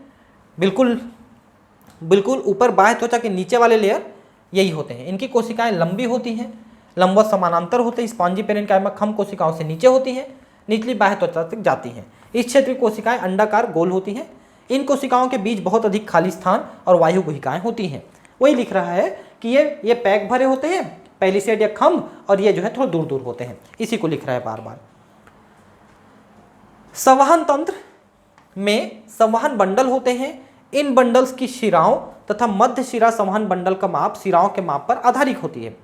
बिल्कुल ऊपर बाह्य त्वचा के नीचे वाले लेयर यही होते हैं। इनकी कोशिकाएं लंबी होती हैं, लंबवत समानांतर होते हैं। स्पॉन्जी पेरेनकाइमा खम्भ कोशिकाओं से नीचे होती हैं, निचली बाह्य त्वचा तक जाती हैं। इस क्षेत्र की कोशिकाएं अंडाकार गोल होती हैं। इन कोशिकाओं के बीच बहुत अधिक खाली स्थान और वायु गुहिकाएं होती हैं। वही लिख रहा है कि ये पैक भरे होते हैं, पैलिसेड या खम्भ, और ये जो है थोड़ा दूर दूर होते हैं, इसी को लिख रहा है बार बार। संवहन तंत्र में संवहन बंडल होते हैं। इन बंडल्स की शिराओं तथा मध्य शिरा संवहन बंडल का माप शिराओं के माप पर आधारित होती है।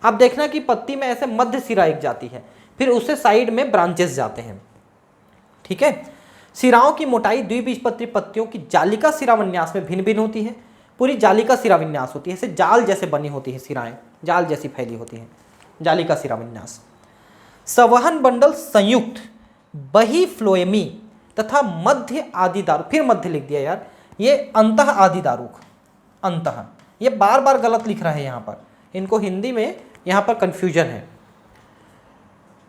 अब देखना कि पत्ती में ऐसे मध्य शिरा एक जाती है, फिर उससे साइड में ब्रांचेस जाते हैं। ठीक है, शिराओं की मोटाई द्विबीजपत्री पत्तियों की जालिका शिरा विन्यास में भिन्न भिन्न होती है। पूरी जालिका शिरा विन्यास होती है, ऐसे जाल जैसे बनी होती है शिराएं, जाल जैसी फैली होती हैं, जालिका शिरा विन्यास। संवहन बंडल संयुक्त बहिफ्लोएमी तथा मध्य आदिदारू, फिर मध्य लिख दिया यार, ये अंतः आदिदारुक, अंतः, ये बार बार गलत लिख रहा है यहाँ पर, इनको हिंदी में यहाँ पर कंफ्यूजन है।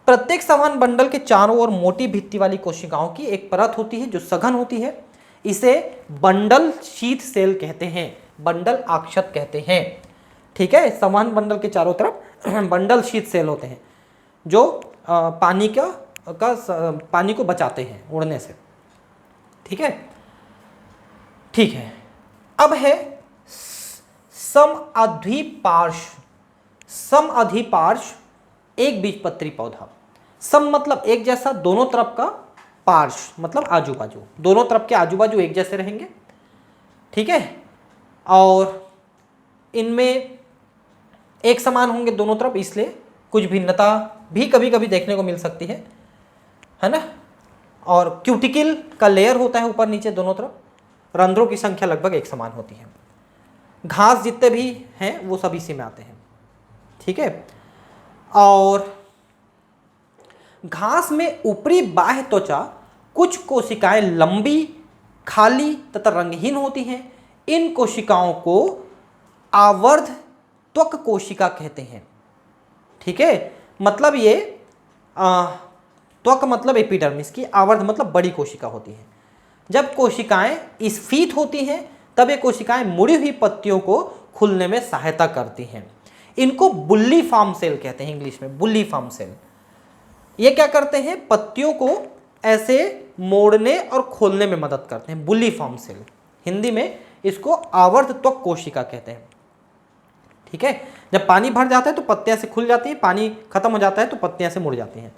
प्रत्येक संवहन बंडल के चारों ओर मोटी भित्ति वाली कोशिकाओं की एक परत होती है जो सघन होती है। इसे बंडल शीथ सेल कहते हैं, बंडल अक्षत कहते हैं। ठीक है, संवहन बंडल के चारों तरफ बंडल शीथ सेल होते हैं जो पानी को बचाते हैं उड़ने से। ठीक है, ठीक है। अब है समअधिपार्श्व एक बीजपत्री पौधा। सम मतलब एक जैसा, दोनों तरफ का, पार्श्व मतलब आजू बाजू, दोनों तरफ के आजू बाजू एक जैसे रहेंगे। ठीक है, और इनमें एक समान होंगे दोनों तरफ, इसलिए कुछ भिन्नता भी कभी कभी देखने को मिल सकती है ना। और क्यूटिकल का लेयर होता है ऊपर नीचे दोनों तरफ। रंध्रों की संख्या लगभग एक समान होती है। घास जितने भी हैं वो सब इसी में आते हैं। ठीक है, और घास में ऊपरी बाह्य त्वचा कुछ कोशिकाएं लंबी, खाली तथा रंगहीन होती हैं। इन कोशिकाओं को आवर्ध त्वक कोशिका कहते हैं। ठीक है, मतलब ये त्वक मतलब एपिडर्मिस की, आवर्ध मतलब बड़ी कोशिका होती है। जब कोशिकाएं स्फीत होती हैं तब ये कोशिकाएं मुड़ी हुई पत्तियों को खुलने में सहायता करती हैं। इनको बुल्ली फॉर्म सेल कहते हैं, इंग्लिश में बुल्ली फॉर्म सेल। ये क्या करते हैं, पत्तियों को ऐसे मोड़ने और खोलने में मदद करते हैं, बुल्ली फॉर्म सेल। हिंदी में इसको आवर्त त्वक कोशिका कहते हैं। ठीक है, जब पानी भर जाता है तो पत्तियां से खुल जाती है, पानी खत्म हो जाता है तो पत्तियां से मुड़ जाती हैं।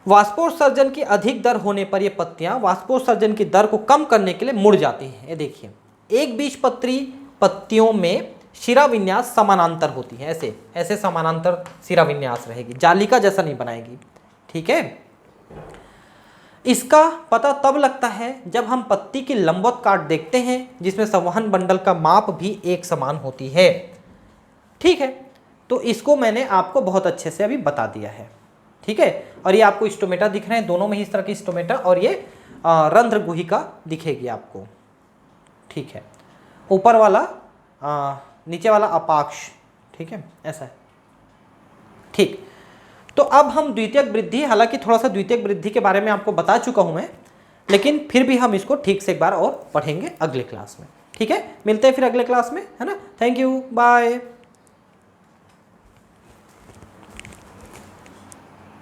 वाष्पोत्सर्जन की अधिक दर होने पर ये पत्तियां वाष्पोत्सर्जन की दर को कम करने के लिए मुड़ जाती हैं। ये देखिए, एक बीजपत्री पत्तियों में शिरा विन्यास समानांतर होती है, ऐसे ऐसे समानांतर शिरा विन्यास रहेगी, जालिका जैसा नहीं बनाएगी। ठीक है, इसका पता तब लगता है जब हम पत्ती की लंबवत काट देखते हैं जिसमें संवहन बंडल का माप भी एक समान होती है। ठीक है, तो इसको मैंने आपको बहुत अच्छे से अभी बता दिया है। ठीक है, और ये आपको स्टोमेटा दिख रहे हैं, दोनों में ही इस तरह की स्टोमेटा, और ये रंध्र गुहिका दिखेगी आपको। ठीक है, ऊपर वाला नीचे वाला अपाक्ष। ठीक है, ऐसा है। ठीक, तो अब हम द्वितीयक वृद्धि, हालांकि थोड़ा सा द्वितीयक वृद्धि के बारे में आपको बता चुका हूं मैं, लेकिन फिर भी हम इसको ठीक से एक बार और पढ़ेंगे अगले क्लास में। ठीक है, मिलते हैं फिर अगले क्लास में, है ना। Thank you, bye.